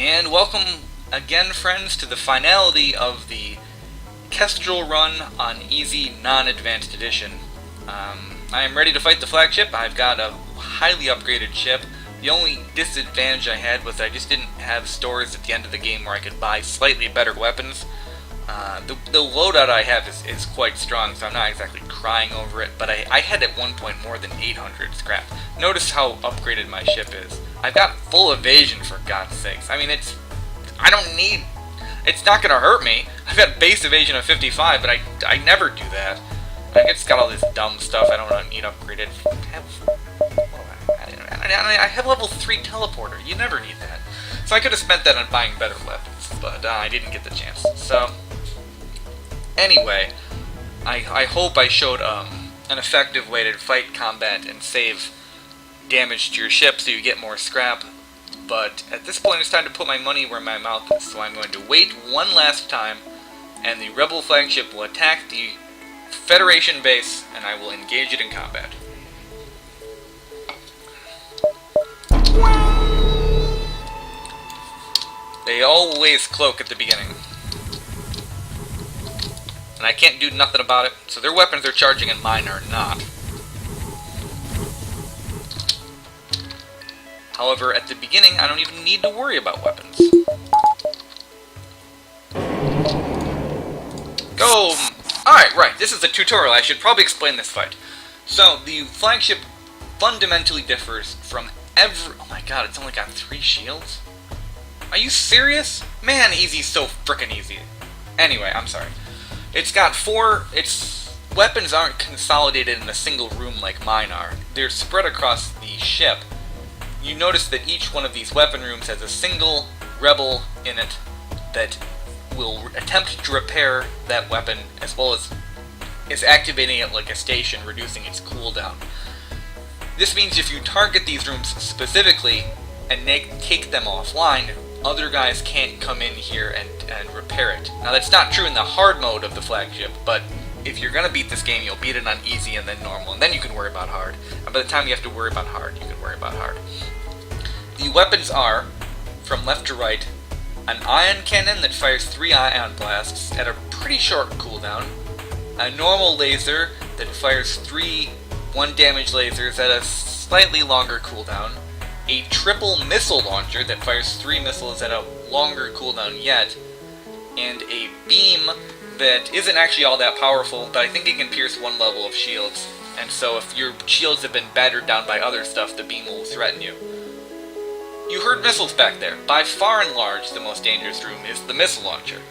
And welcome again, friends, to the finality of the Kestrel run on Easy Non-Advanced Edition. I am ready to fight the flagship. I've got a highly upgraded ship. The only disadvantage I had was I just didn't have stores at the end of the game where I could buy slightly better weapons. The loadout I have is quite strong, so I'm not exactly crying over it, but I had at one point more than 800 scrap. Notice how upgraded my ship is. I've got full evasion, for God's sakes. I mean, it's not gonna hurt me. I've got base evasion of 55, but I never do that. I guess it's got all this dumb stuff I don't need upgraded. I have level 3 teleporter. You never need that. So I could have spent that on buying better weapons, but I didn't get the chance. So, anyway, I hope I showed an effective way to fight combat and save damage to your ship so you get more scrap. But at this point it's time to put my money where my mouth is, so I'm going to wait one last time, and the Rebel flagship will attack the Federation base, and I will engage it in combat. They always cloak at the beginning, and I can't do nothing about it, so their weapons are charging and mine are not. However, at the beginning, I don't even need to worry about weapons. Go! Alright, right, this is a tutorial. I should probably explain this fight. So, the flagship fundamentally differs from every... Oh my god, it's only got 3 shields? Are you serious? Man, Easy's so frickin' easy. Anyway, I'm sorry. It's got 4... Its weapons aren't consolidated in a single room like mine are. They're spread across the ship. You notice that each one of these weapon rooms has a single rebel in it that will attempt to repair that weapon, as well as is activating it like a station, reducing its cooldown. This means if you target these rooms specifically and take them offline, other guys can't come in here and repair it. Now that's not true in the hard mode of the flagship, but if you're gonna beat this game, you'll beat it on easy and then normal, and then you can worry about hard. And by the time you have to worry about hard, you can worry about hard. The weapons are, from left to right, an ion cannon that fires 3 ion blasts at a pretty short cooldown, a normal laser that fires 3 1-damage lasers at a slightly longer cooldown, a triple missile launcher that fires 3 missiles at a longer cooldown yet, and a beam that isn't actually all that powerful, but I think it can pierce 1 level of shields, and so if your shields have been battered down by other stuff, the beam will threaten you. You heard missiles back there. By far and large, the most dangerous room is the missile launcher.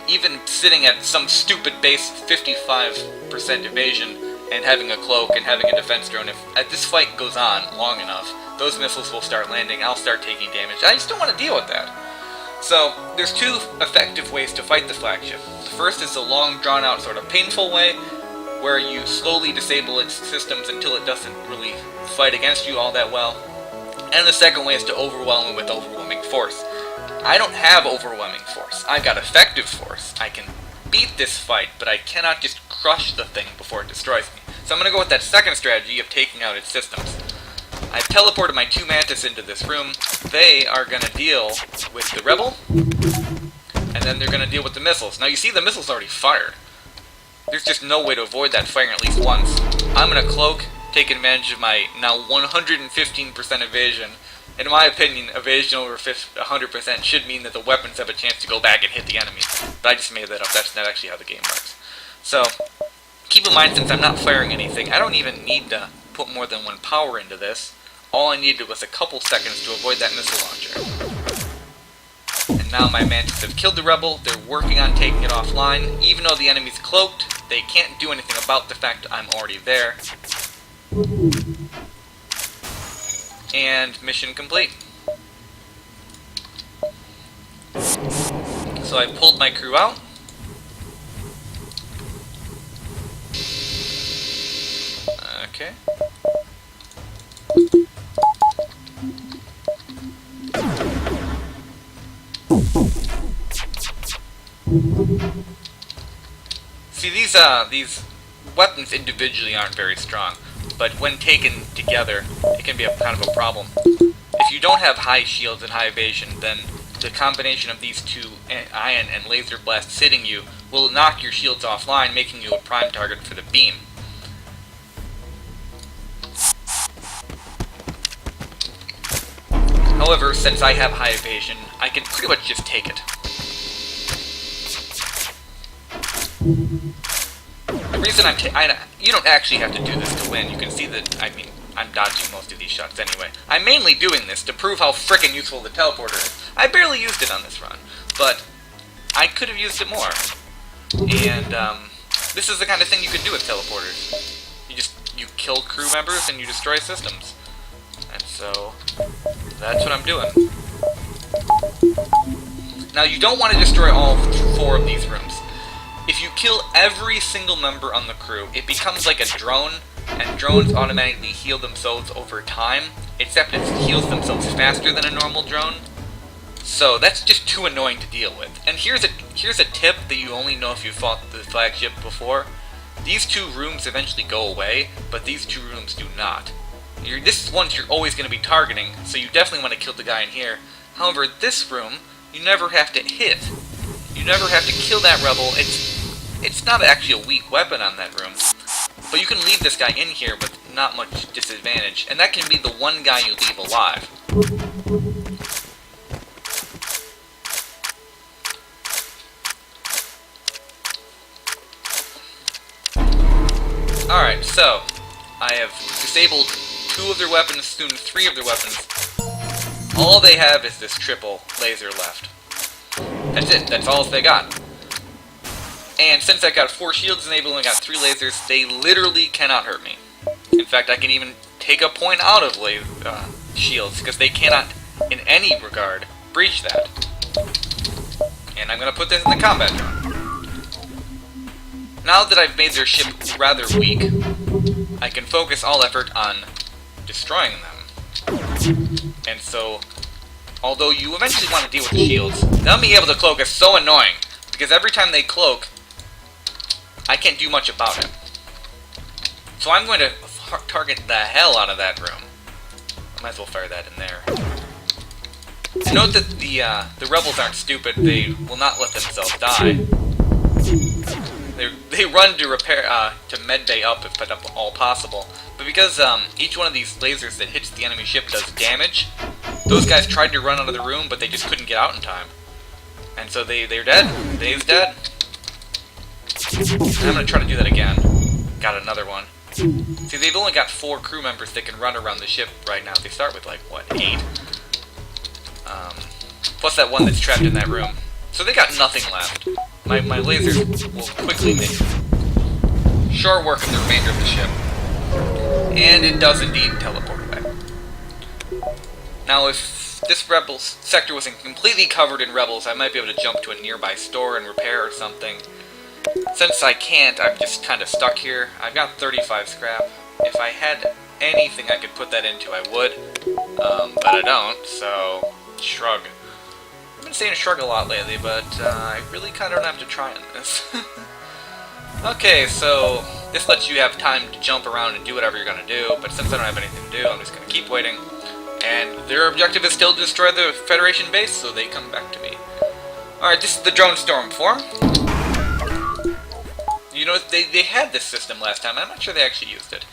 Even sitting at some stupid base 55% evasion and having a cloak and having a defense drone, if this fight goes on long enough, those missiles will start landing, I'll start taking damage. I just don't want to deal with that. So, there's 2 effective ways to fight the flagship. The first is a long, drawn-out, sort of painful way, where you slowly disable its systems until it doesn't really fight against you all that well. And the second way is to overwhelm it with overwhelming force. I don't have overwhelming force. I've got effective force. I can beat this fight, but I cannot just crush the thing before it destroys me. So I'm going to go with that second strategy of taking out its systems. I've teleported my 2 Mantis into this room. They are going to deal with the Rebel, and then they're going to deal with the missiles. Now you see the missiles already fired. There's just no way to avoid that firing at least once. I'm going to cloak, take advantage of my now 115% evasion. In my opinion, evasion over 100% should mean that the weapons have a chance to go back and hit the enemy. But I just made that up. That's not actually how the game works. So, keep in mind, since I'm not firing anything, I don't even need to put more than 1 power into this. All I needed was a couple seconds to avoid that missile launcher. And now my Mantis have killed the Rebel. They're working on taking it offline. Even though the enemy's cloaked, they can't do anything about the fact I'm already there. And mission complete. So I pulled my crew out. Okay. See, these weapons individually aren't very strong, but when taken together, it can be a kind of a problem. if you don't have high shields and high evasion, then the combination of these two, ion and laser blasts hitting you, will knock your shields offline, making you a prime target for the beam. However, since I have high evasion, I can pretty much just take it. The reason you don't actually have to do this to win. You can see that, I'm dodging most of these shots anyway. I'm mainly doing this to prove how frickin' useful the teleporter is. I barely used it on this run, but I could have used it more. And, this is the kind of thing you can do with teleporters. You kill crew members and you destroy systems. And so, that's what I'm doing. Now, you don't want to destroy all 4 of these rooms. If you kill every single member on the crew, it becomes like a drone, and drones automatically heal themselves over time, except it heals themselves faster than a normal drone. So that's just too annoying to deal with. And here's a tip that you only know if you fought the flagship before. These 2 rooms eventually go away, but these 2 rooms do not. This is ones you're always going to be targeting, so you definitely want to kill the guy in here. However, this room, you never have to hit. You never have to kill that rebel. It's not actually a weak weapon on that room. But you can leave this guy in here with not much disadvantage, and that can be the one guy you leave alive. Alright, so, I have disabled 2 of their weapons, soon 3 of their weapons. All they have is this triple laser left. That's it, that's all they got. And since I got 4 shields enabled and I got 3 lasers, they literally cannot hurt me. In fact, I can even take a point out of shields, because they cannot, in any regard, breach that. And I'm going to put this in the combat zone. Now that I've made their ship rather weak, I can focus all effort on destroying them. And so, although you eventually want to deal with the shields, them being able to cloak is so annoying, because every time they cloak, I can't do much about it. So I'm going to target the hell out of that room. I might as well fire that in there. Note that the rebels aren't stupid, they will not let themselves die. They run to repair, to medbay up if at all possible. But because each one of these lasers that hits the enemy ship does damage, those guys tried to run out of the room, but they just couldn't get out in time. And so they're dead. Dave's dead. And I'm going to try to do that again. Got another one. See, they've only got 4 crew members that can run around the ship right now. They start with, like, what, 8? Plus that one that's trapped in that room. So they got nothing left. My lasers will quickly make short work of the remainder of the ship. And it does indeed teleport away. Now, if this rebel sector wasn't completely covered in rebels, I might be able to jump to a nearby store and repair or something. Since I can't, I'm just kind of stuck here. I've got 35 scrap. If I had anything I could put that into, I would. But I don't, so shrug. I've been saying shrug a lot lately, but I really kind of don't have to try on this. Okay, so this lets you have time to jump around and do whatever you're going to do, but since I don't have anything to do, I'm just going to keep waiting. And their objective is still to destroy the Federation base, so they come back to me. Alright, this is the drone storm form. You know, they had this system last time. I'm not sure they actually used it.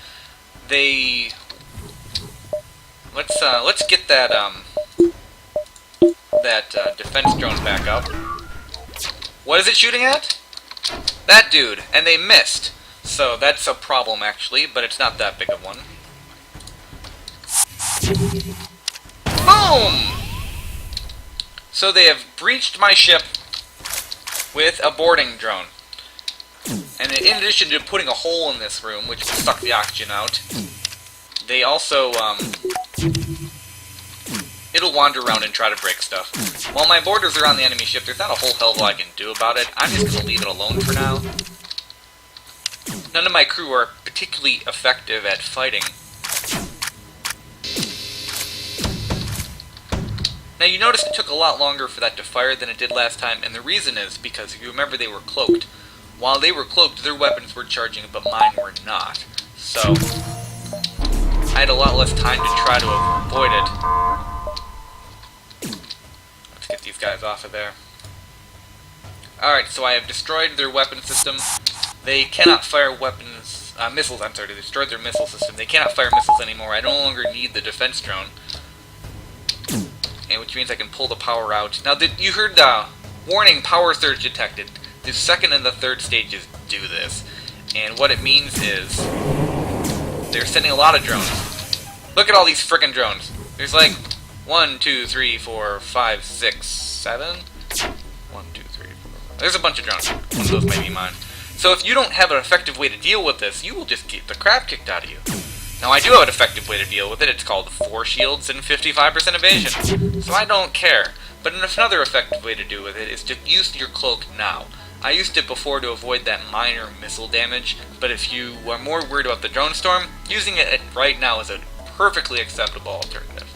Let's get that defense drone back up. What is it shooting at? That dude, and they missed. So that's a problem actually, but it's not that big of one. Boom! So they have breached my ship with a boarding drone. And in addition to putting a hole in this room, which will suck the oxygen out, they also, it'll wander around and try to break stuff. While my boarders are on the enemy ship, there's not a whole hell of a lot I can do about it. I'm just going to leave it alone for now. None of my crew are particularly effective at fighting. Now you notice it took a lot longer for that to fire than it did last time, and the reason is because if you remember they were cloaked. While they were cloaked, their weapons were charging, but mine were not. So, I had a lot less time to try to avoid it. get these guys off of there. Alright, so I have destroyed their weapon system. They cannot fire weapons, missiles, I'm sorry, they destroyed their missile system. They cannot fire missiles anymore. I no longer need the defense drone. And which means I can pull the power out. Now, you heard the warning, power surge detected. The second and the third stages do this. And what it means is they're sending a lot of drones. Look at all these frickin' drones. There's like 1, 2, 3, 4, 5, 6, 7. 1, 2, 3, 4. There's a bunch of drones. One of those may be mine. So if you don't have an effective way to deal with this, you will just get the crap kicked out of you. Now I do have an effective way to deal with it. It's called 4 shields and 55% evasion. So I don't care. But another effective way to do with it is to use your cloak now. I used it before to avoid that minor missile damage, but if you are more worried about the drone storm, using it right now is a perfectly acceptable alternative.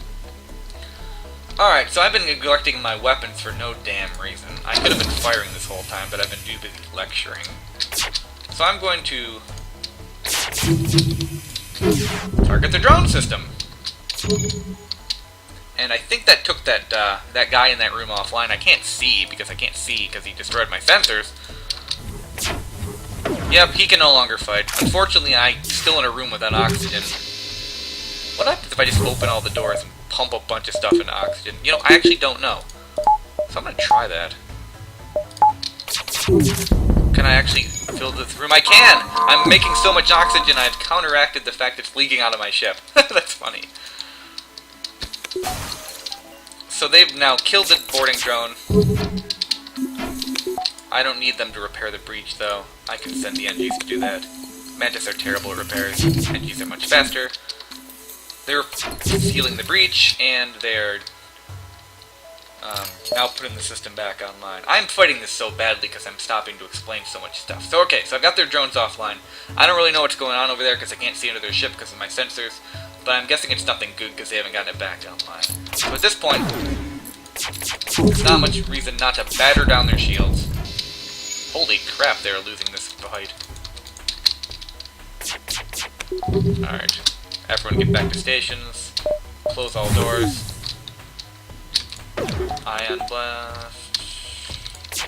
Alright, so I've been neglecting my weapons for no damn reason. I could have been firing this whole time, but I've been too busy lecturing. So I'm going to target the drone system. And I think that took that guy in that room offline. I can't see because he destroyed my sensors. Yep, he can no longer fight. Unfortunately, I'm still in a room without oxygen. What happens if I just open all the doors and pump a bunch of stuff into oxygen? You know, I actually don't know. So I'm gonna try that. Can I actually fill this room? I can! I'm making so much oxygen I've counteracted the fact it's leaking out of my ship. That's funny. So they've now killed the boarding drone. I don't need them to repair the breach, though. I can send the NGs to do that. Mantis are terrible at repairs. NGs are much faster. They're sealing the breach, and they're now putting the system back online. I'm fighting this so badly because I'm stopping to explain so much stuff. So okay, so I've got their drones offline. I don't really know what's going on over there because I can't see into their ship because of my sensors. But I'm guessing it's nothing good because they haven't gotten it back online. So at this point, there's not much reason not to batter down their shields. Holy crap, they're losing this fight. Alright. Everyone get back to stations. Close all doors. Ion blast.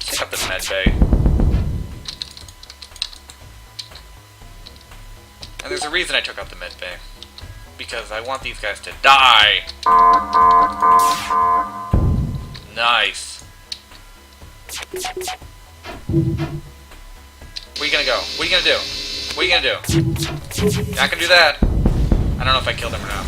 Pick up the med bay. And there's a reason I took out the med bay. Because I want these guys to die! Nice. Where you gonna go? What are you gonna do? What are you gonna do? Not gonna do that. I don't know if I killed him or not.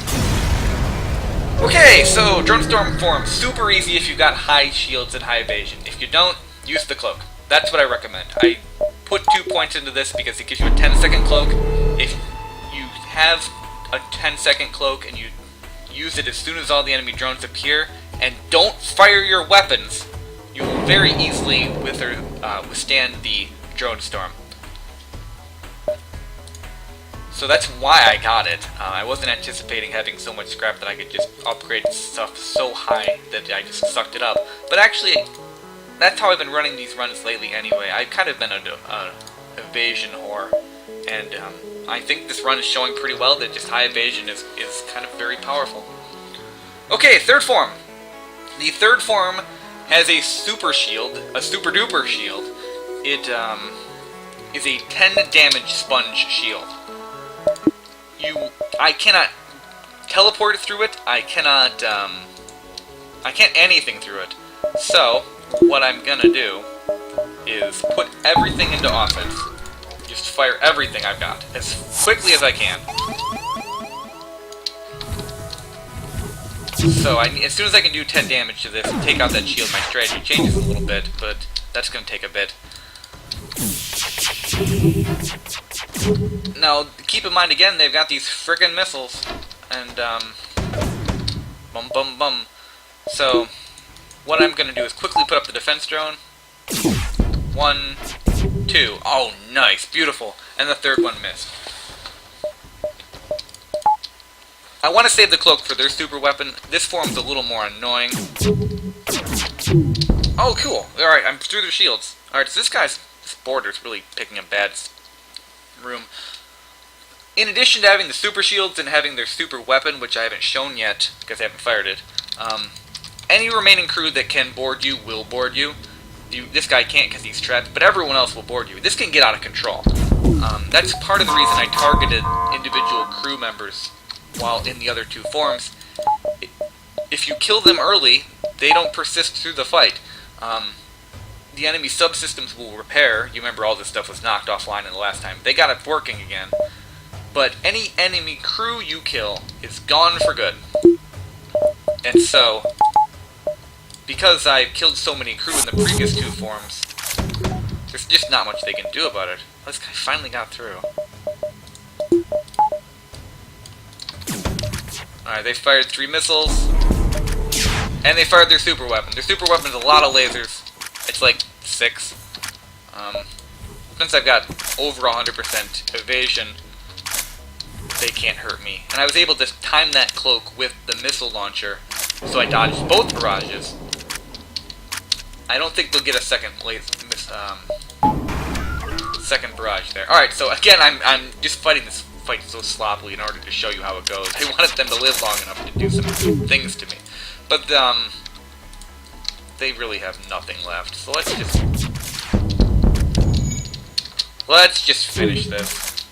Okay, so Drone Storm form. Super easy if you've got high shields and high evasion. If you don't, use the cloak. That's what I recommend. I put 2 points into this because it gives you a 10-second cloak. If you have a 10-second cloak and you use it as soon as all the enemy drones appear, and don't fire your weapons, you will very easily withstand the drone storm. So that's why I got it. I wasn't anticipating having so much scrap that I could just upgrade stuff so high that I just sucked it up. But actually, that's how I've been running these runs lately anyway. I've kind of been an evasion whore, and I think this run is showing pretty well that just high evasion is kind of very powerful. Okay, third form. The third form has a super shield, a super duper shield. It is a 10 damage sponge shield. I cannot teleport through it. I can't anything through it. So what I'm gonna do is put everything into offense. Just fire everything I've got as quickly as I can. So as soon as I can do 10 damage to this and take out that shield, my strategy changes a little bit, but that's going to take a bit. Now, keep in mind again, they've got these friggin' missiles, and bum bum bum. So, what I'm going to do is quickly put up the defense drone. 1, 2. Oh, nice, beautiful. And the third one missed. I want to save the cloak for their super weapon. This form's a little more annoying. Oh, cool. Alright, I'm through their shields. Alright, so this border's really picking a bad room. In addition to having the super shields and having their super weapon, which I haven't shown yet because I haven't fired it, any remaining crew that can board you will board you. This guy can't because he's trapped, but everyone else will board you. This can get out of control. That's part of the reason I targeted individual crew members while in the other two forms. If you kill them early, they don't persist through the fight. The enemy subsystems will repair. You remember all this stuff was knocked offline in the last time. They got it working again. But any enemy crew you kill is gone for good. And so, because I killed so many crew in the previous two forms, there's just not much they can do about it. This guy finally got through. Alright, they fired 3 missiles. And they fired their super weapon. Their super weapon is a lot of lasers. It's like 6. Since I've got over 100% evasion, they can't hurt me. And I was able to time that cloak with the missile launcher, so I dodged both barrages. I don't think they'll get a second second barrage there. Alright, so again, I'm just fighting this fight so sloppily in order to show you how it goes. I wanted them to live long enough to do some things to me. But, they really have nothing left. So let's just finish this.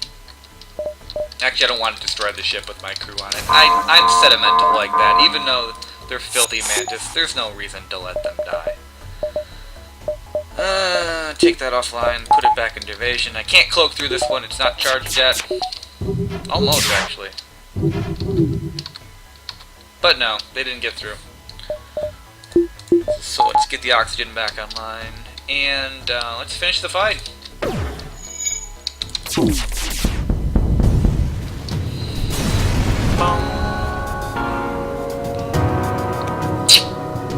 Actually, I don't want to destroy the ship with my crew on it. I'm sentimental like that. Even though they're filthy mantis, there's no reason to let them die. Take that offline, put it back into evasion. I can't cloak through this one, it's not charged yet. Almost, actually. But no, they didn't get through. So let's get the oxygen back online, and let's finish the fight.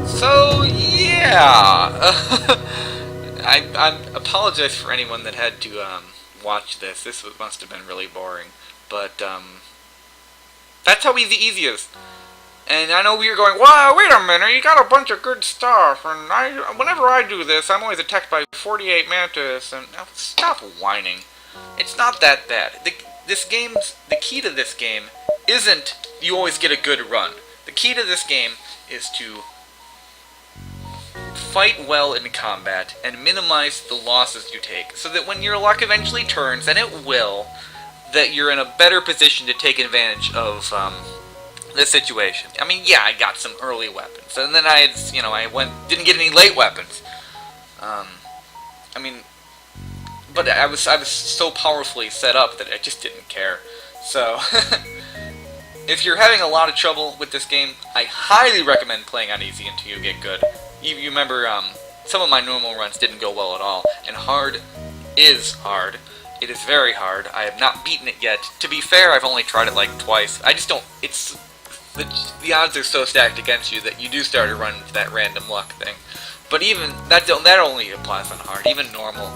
So, yeah! I apologize for anyone that had to watch this. This must have been really boring. But, that's how easy is. And I know we were going, wow, wait a minute, you got a bunch of good stuff, and whenever I do this, I'm always attacked by 48 mantis, and stop whining. It's not that bad. The key to this game isn't you always get a good run. The key to this game is to fight well in combat and minimize the losses you take, so that when your luck eventually turns, and it will, that you're in a better position to take advantage of this situation. I mean, yeah, I got some early weapons, and then I didn't get any late weapons. But I was so powerfully set up that I just didn't care. So, if you're having a lot of trouble with this game, I highly recommend playing on easy until you get good. You remember, some of my normal runs didn't go well at all, and hard is hard. It is very hard. I have not beaten it yet. To be fair, I've only tried it like twice. I just don't. The odds are so stacked against you that you do start to run into that random luck thing. But even that only applies on hard. Even normal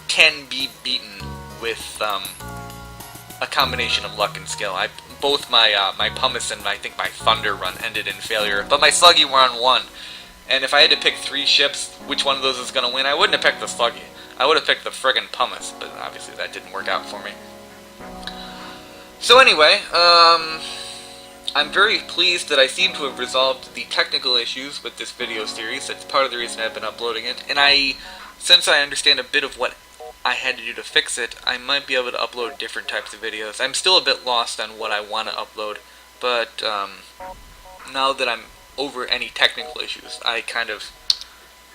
can be beaten with a combination of luck and skill. Both my pumice and I think my thunder run ended in failure, but my sluggy run won. And if I had to pick 3 ships, which one of those is going to win, I wouldn't have picked the sluggy. I would have picked the friggin' pumice, but obviously that didn't work out for me. So anyway, I'm very pleased that I seem to have resolved the technical issues with this video series. That's part of the reason I've been uploading it. And since I understand a bit of what I had to do to fix it, I might be able to upload different types of videos. I'm still a bit lost on what I want to upload, but now that I'm over any technical issues, I kind of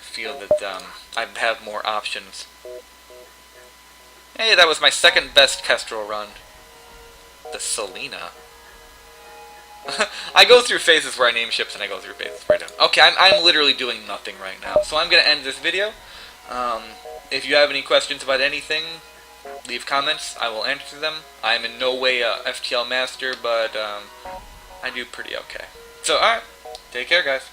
feel that I have more options. Hey, that was my second best Kestrel run. The Selena. I go through phases where I name ships and I go through phases where I don't. Okay, I'm literally doing nothing right now, so I'm going to end this video. If you have any questions about anything, leave comments. I will answer them. I am in no way a FTL master, but I do pretty okay. So, alright. Take care, guys.